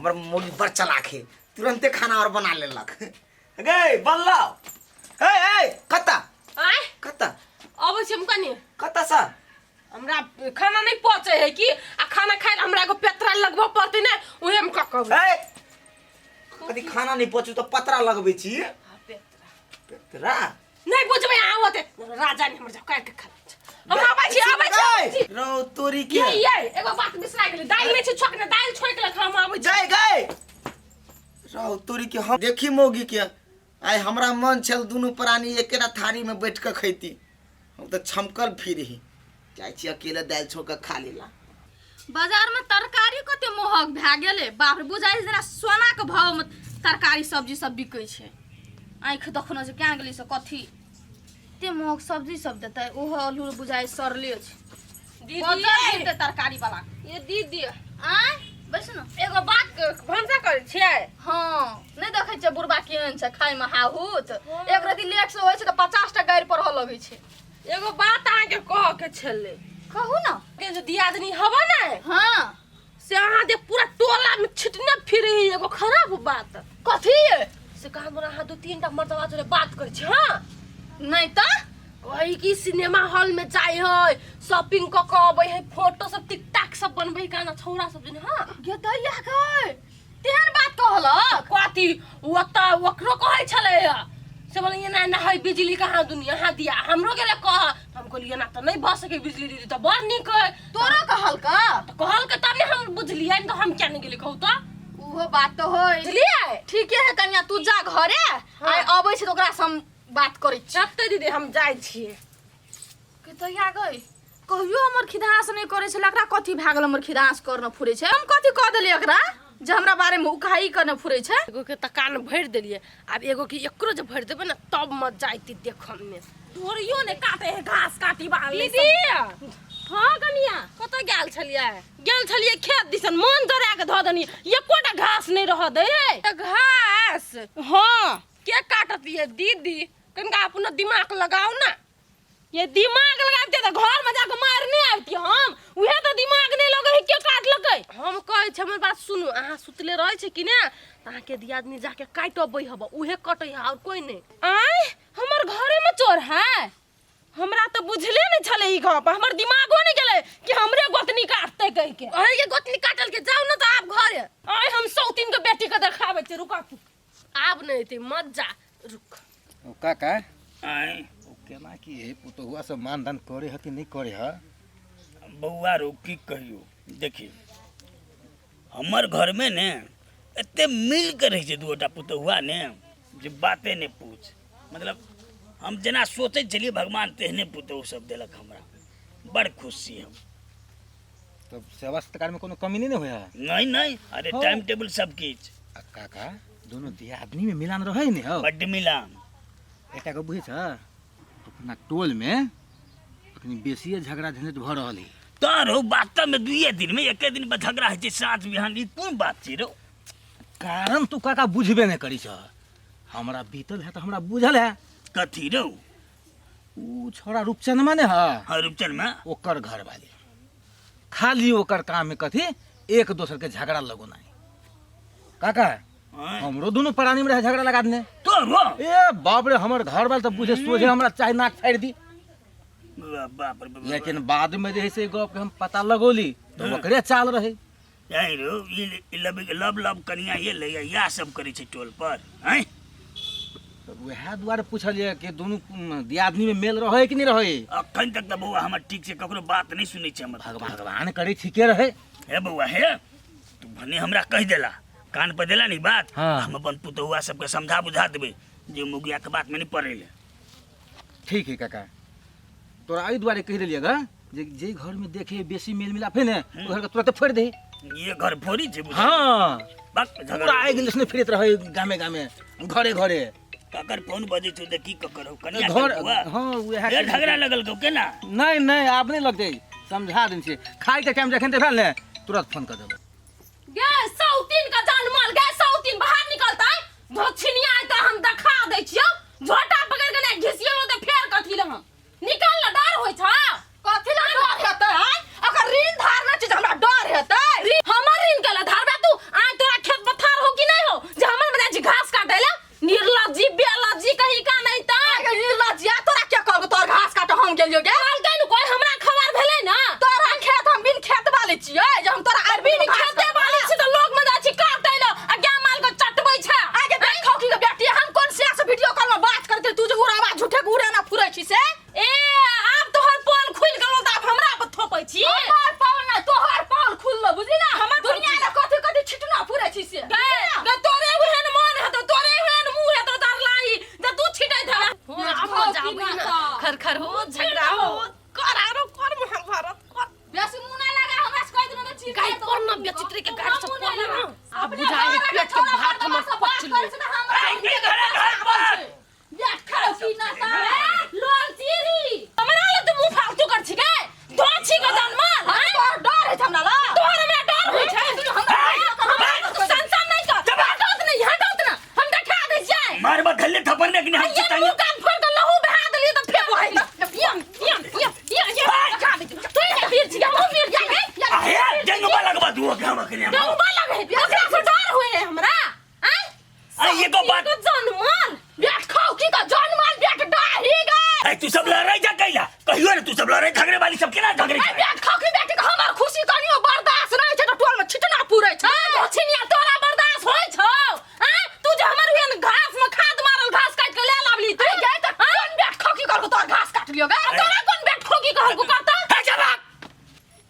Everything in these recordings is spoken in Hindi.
हमर मोली बड़ चलाक है, तुरंते खाना और बना लेलक। गे बल्ला ए कत्ता आय कत्ता अब हम कनी कत्ता सा हमरा खाना नहीं पचे है कि आ खाना खाए हमरा को पेत्रा लगबो पड़ते ने ओहे हम का कहब ए कदी खाना नहीं पचू तो पतरा लगबे छी। पेत्रा पेतरा नहीं बुझबे आवते राजा ने हमर काट के खा हम आबै छी रौ तोरी के ये एगो बात बिसरा गेली दाल में छी छोकने दाल छोड़ के हम आबै जाय गए रौ तोरी के हम देखी मोगी के आय हमरा मन छल दुनु प्राणी एकेरा थारी में बैठ के खैती, हम तो छमकल फिर ही जाय छी अकेले दाल छोड़ के खा लेला। बाजार में तरकारी कते महग भए गेले, बाप रे बुझाइ जेना सोना के भाव में तरकारी सब्जी सब बिकै छै। आंख देखनो जे क्या गेली से कथी ते महग सब्जी सब देतै, ओहो आलू बुझाइ सरले छै। दीदी दे तरकारी वाला ये दीदी आय बैस न एगो बात भनसा करे छियै। हां नहीं देखे छै बुढ़बा केहन छै खाय में हाहुत, एक रति लेट से होय छै त 50 टा गाड़ी पर लगै छै। एगो बात आहाँ के कह के छले कहू न के जो दियादनी हवा ना हां से अहाँ दे पूरा टोला में छिटने फिरे एगो खराब बात कथी से कहा हमरा हां 2-3 टा मर्दवा जोरे बात करे छी। हां नहीं त कही कि सिनेमा हॉल में जाय है शॉपिंग क के अबै है फोटो सब टिकटॉक सब बनबै गाना छौरा सब जने। हां गे दैया गए तेहन बात कहल कथी ओता ओकरो कहै छले से बोले ये ना है बिजली कहाँ दुनिया हां दिया हमरो गेले कह हम कहलिए ना त नहीं भ सके बिजली दीदी त बड़ निक है तोरा कहल का त कहल के तब ने हम बुझलिए तो हम क्या नहीं गेली कहू त ओहो बात तो होय बुझलिए ठीके है कन्या तू जा घरे आइ अबै छै त ओकरा से हम बात करै छी। चलते दीदी हम जाय छिए के दैया गए कहियो हमर खिदास नहीं करे छै, एकरा कथी भए गेल हमर खिदास करन फुरे छै। हम कथी कह देलिए एकरा जे हमरा बारे में उकाई करन फुरे छै। एगो के तकान भर देलिए अब एगो के एकरो जे भर देबे ना तब मत जाइती देखम में तोरियो ने काटे है घास काटी बाले दीदी। हां कनिया कत गेल छलिए खेत दिसन मन दरा के ध दनी एकोटा घास नहीं रह दे घास। हां के काटत ये दीदी कनका अपना दिमाग लगाओ ना, ये दिमाग लगाते तो घर में जाके मारने आती हम उहे तो दिमाग नहीं लगे है के काट लगे। हम कहे छ हमर बात सुनु अहाँ सुतले रहे छ कि ना अहाँ के दियादनी जाके काटबै हब उहे कटै है और कोई नहीं। आय हमर घरे में चोर है हमरा तो बुझले नहीं छले ई गप हमर दिमागो नहीं गेले कि हमरे गोतनी काटते कह के अहे के गोतनी काटल के जाओ ना तो आप घरे आय हम सौतीन के बेटी के देखावे छ रुका तू आब नहीं थे मत जा रुक ओ काका आय ओ केना की है पुतहुआ सब मानदान करे है कि नहीं करे है। बउआ रो की कहियो देखी हमर घर में ने एते मिल के रह छै दुटा पुतहुआ ने जे बाते ने पूछ मतलब हम जना सोचे चलिए भगवान तेहने पुतहु सब देलक हमरा बड़ खुशी हम तो सेवा सत्कार में कोनो कमी नहीं होया नहीं नहीं अरे टाइम टेबल सब किछ काका दोनों दिया आदमी में मिलान रहे ने हो बड्ड मिलान एटा को बुझे छ अपना टोल में अखनी बेसी झगड़ा झंझट भ रहल है तार हो वास्तव में दुइये दिन में एके दिन में झगड़ा है साँझ बिहान ई कोन बात छै रो कारण तू काका बुझबे नहीं करी छ हमरा बीतल है तो हमरा बुझल है कथी रो ऊ छोरा रूपचंद माने है हां रूपचंद में ओकर घर वाली खाली ओकर काम में कथी एक दोसर के झगड़ा लगो नहीं काका हमरो दोनों प्राणी में रहे झगड़ा लगा देने तो रो ए बाप रे हमर घर वाला तो बुझे सोझे हमरा चाय नाक फाड़ दी बाप रे लेकिन बाद में जे है से गप के हम पता लगोली तो ओकरे चाल रहे यही रो ई लब लब कनिया ये ले या सब करे छै टोल पर हैं वह द्वारे पूछलिए कि दोनों दियादनी में मेल रहे कि नहीं रहे अखन तक तो बउआ हमर ठीक से ककरो बात नहीं सुनै छै हमर भगवान करे ठीके रहे हे बउआ हे तू भने हमरा कह देला कान पर देला नहीं बात हाँ। हम अपन पुतहुआ सबके समझा बुझा देबे जे मुगिया के बात में नहीं पड़े ले ठीक है काका तोरा आई द्वारे कह देलिएगा जे घर में देखे बेसी मेल मिलाप है ना वो घर के तुरंत फोड़ दे ये घर फोड़ी छै बुझा हाँ बक पूरा झगड़ा आइ गेल फिरत रहे गामे गामे घरे घरे ककर फोन बजे छै त की ककर हो कन्या घर घर हाँ वह ढेर झगड़ा लगल को केना नहीं नहीं आप नहीं लग जाए समझा दिन से खाई के टाइम जखन भेल ने तुरंत फोन कर देबो गे सौतीन का जान माल गे सौतीन बाहर निकलता है धोछनिया त हम दिखा दै छियो झोटा पकड़ के ने घिसियो त फेर कथि ल हम निकल ल डर होय छ कथी ला डर हेतै अगर ऋण धारना चीज हमरा डर हेतै हमर ऋण के ल धारबे तू आ तोरा खेत खर खर हो झगड़ा हो करारो कर महाभारत कर बेसी मुंह नहीं लगा हमरा से कह दिन में चीज गाय पर ना बेचित्र के गाय सब पर ना अब बुझाए पेट के भात हमर पच ले बैठ खड़ो की ना ता लोल चीरी हमरा ले तू मुंह फालतू कर छी गए दो छी के जन्मल हां डर है हमरा ला तोहर में डर होय छै संसार नहीं कर हटत नहीं हम देखा दे जाए मार बा धल्ले थप्पड़ ने कि हम ये चिताई मुंह कान फोड़ के लहू बहा देली तो फेंक वही ये खा दे तू ये पीर छी हम पीर जाए आया जंगबा लगबा दुओ काम के डंगबा लगे ओकरा से डर हुए हमरा हैं आ ये को बात जन्मल बैठ खाओ की का जन्मल बैठ डाही गए ए तू सब लड़ाई जा कैला कहियो रे तू सब लड़ाई झगड़े वाली सब केना झगड़े ए बैठ खाओ की बैठ के हमर खुशी कनियो बर्दाश्त नहीं छै तो टोल में छिटना पूरे छै छिनिया तोरा बर्दाश्त होय छौ हैं तू जे हमर उन घास में खाद मारल घास काट के ले लावली तू गए त कौन बैठ खाओ की कर तोर घास काट लियो गए तोरा कौन बैठ खाओ की कहल को करता है जवाब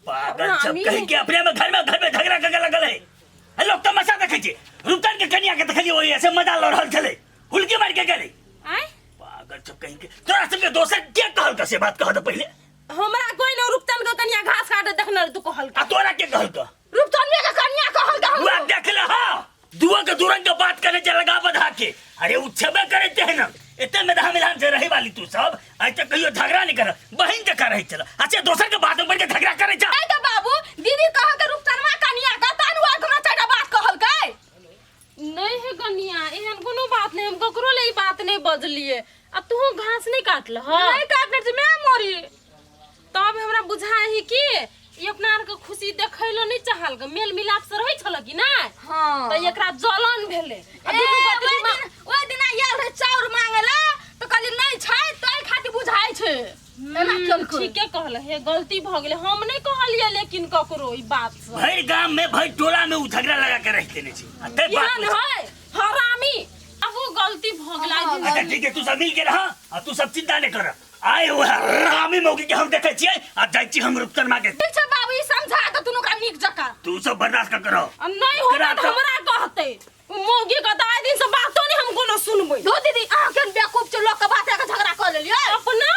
पागल सब कहीं के अपने में घर में झगड़ा करके लगल है लोग तमाशा देखे छी रुपतन के कन्या के देखली ओई ऐसे मजा ल रहल छले हुलकी मार के गेले आय पागल सब कहीं के तोरा सब के दोसर के कहल का से बात कह दे पहले हमरा कोई न रुपतन के कनिया घास काटे देखना तू कहल आ तोरा के कहल का रुपतन के कनिया कहल का हुआ देख ले हां दुआ के दुरंग के बात करे जे लगा बधा के अरे उ छबे करे ते न एते में मिलान से रही वाली तू सब आज तक कहियो झगड़ा नहीं कर बहन के कर रही चल अच्छा दोसर के बात में के झगड़ा करे जा ए तो बाबू दीदी कह के रुपतनवा कनिया का तानुआ कोनो चाटा बात कहल के नहीं है कनिया एहन कोनो बात नहीं हम ककरो ले बात नहीं बजलिए अब तू घास नहीं काटल नहीं काटने से मैं मरी तब हमरा बुझाई ही कि ये अपना आर के खुशी देखैलो नहीं चाहल के मेल मिलाप से रहै छल कि ना हां त एकरा जलन भेले ओइ दिन आयल रहे चाउर मांगेला तो कहली नहीं छै तोय खातिर बुझाई छै एना चल कर ठीके कहल है गलती भ गेले हम नहीं कहलिए लेकिन ककरो ई बात से भाई गांव में भाई टोला में उ झगड़ा लगा के रहते नहीं छी अते बात यहाँ है हरामी अब वो गलती भ गेला अच्छा ठीक है तू सब मिल के रहा और तू सब चिंता नहीं कर आए हुए रामी मौगी के हम देखे छिए आ जाई छी हम रुपतन मांगे ठीक छै बाबू ई समझा के दुनु का नीक जका तू सब बर्दाश्त कर करो नहीं होगा तो हमरा कहते मोगी का दाई दिन से बातो नहीं हम कोनो सुनबै दो दीदी आ केन बेवकूफ छ लोग के बात के झगड़ा कर लेलिए अपना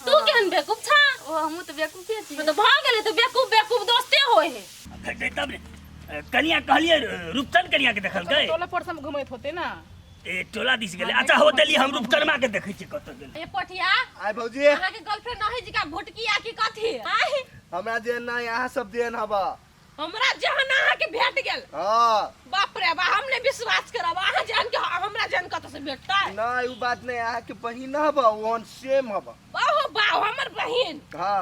तू केहन बेवकूफ छा ओ हमहु तो बेवकूफ छी तो भाग गेले तो बेवकूफ दोस्ते होय है तब कनिया कहलिए रुपतन कनिया के देखल गए टोला पर सब घुमैत होते ना ए टोला दिस गेले अच्छा हो देली हम रुपतनमा के देखै छी कत गेल ए पटिया आय भौजी अहाँ के गर्लफ्रेंड रहे जी का भुटकिया की कथी आय हमरा जे ना यहाँ सब देन हबा हमरा जहां अहाँ के भेट गेल हां बाप रे बा हमने विश्वास करब अहाँ जान के हमरा जान कत से भेटता ना उ बात नहीं यहाँ के बहिन हबा ओन सेम हबा बाहो बाहो हमर बहिन हां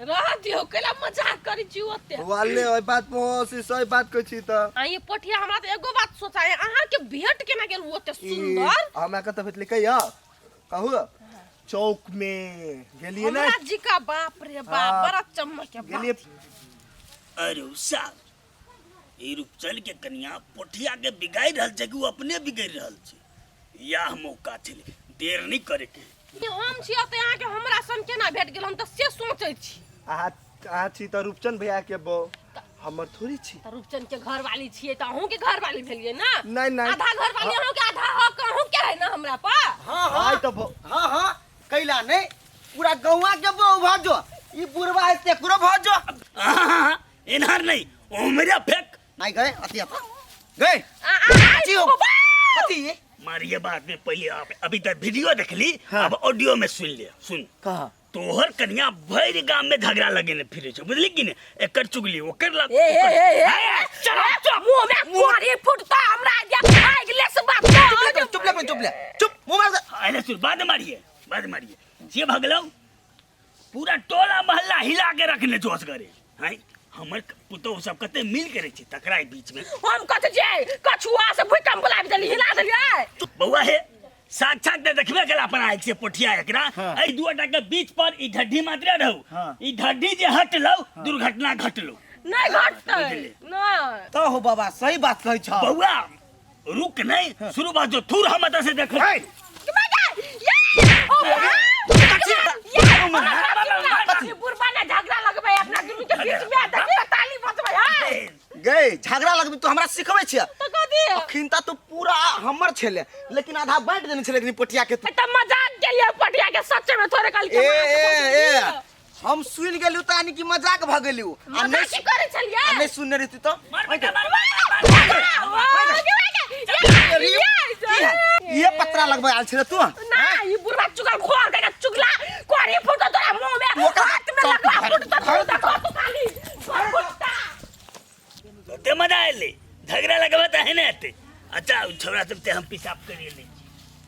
रह दियो केला मजाक करी छी ओते वाले ओइ बात पे सही बात कहै छी त आ ये पटिया हमरा त एगो बात सोचाय अहाँ के भेट केना गेल ओते सुंदर हमरा कत भेटले कहिया कहू चौक में गेलिए ना हमरा जी का बाप रे बाप हाँ। बड़ा चमक के गेलिए अरे साहब ई रुपचन के कन्या पोठिया के बिगाड़ रहल छै कि उ अपने बिगड़ रहल छै या मौका छले देर नहीं करे के ये हम छिया त अहाँ के हमरा सन केना भेट गेल हम त से सोचै छी आ छी त रूपचंद भैया के बो हमर थोड़ी छी त रूपचंद के घर वाली छिए त अहूं के घर वाली भेलिए ना नहीं नहीं आधा घर वाली अहूं के आधा हक अहूं के है ना हमरा पा हाँ हाँ आय त हाँ हाँ कैला नहीं पूरा गौवा के बो भाजो ई बुढ़वा है तेकरो भाजो एनहर नहीं ओमरे फेक नहीं गए अति अपा गए आ हो कथी मारिए बात में पहले आप अभी तक वीडियो देख ली हाँ। अब ऑडियो में सुन ले सुन कहा तोहर कन्या भैर गांव में झगड़ा लगे ने फिरे छ बुझली कि ने एकर चुगली ओकर लग चलो चुप मुंह में कोरी फुटता हमरा जा आइ गेले से बात चुप ले चुप मुंह मार अरे सुन बाद मारिए ये भगलो पूरा टोला मोहल्ला हिला के रखने जोश करे हैं हमर पुतो सब कते मिल के रहे छी टकराई बीच में हम कत जाय कछुआ से भूकंप बुला देली हिला देलिए बउआ हे साक्षात दे देखबे गेल अपन आँख से पोठिया एकरा ए दुटा के बीच पर ई ढड्डी मात्र रहू ई ढड्डी जे हटलौ दुर्घटना घटलौ नहीं घटतै नहीं तो हो बाबा सही बात कहै छ बउआ रुक नहीं शुरू बात जो थूर हम से देख बुरबा ने झगड़ा लगबै अपना दुनू के बीच में देखिए ताली बजबै है गए झगड़ा लगबी तू हमरा सिखबै छियै तो कथी अखिनता तो पूरा हमर छले लेकिन आधा बांट देने छले लेकिन पटिया के तू त मजाक के लिए पटिया के सच में थोड़े कल के ए हम सुन गेलियो त यानी कि मजाक भ गेलियो आ मजाक की करे छलिए आ नहीं सुनने रही तो मार बेटा मार ये पत्रा लगबे आल छले तू ना ई बुढ़वा चुगल खोल के चुगला कोरी फुटो तोरा मुंह में हाथ में लगा फुटो तो खाली फुटता ते मजा आले झगड़ा लगवा है ना ते अच्छा छोरा सब ते हम पेशाब करिए ले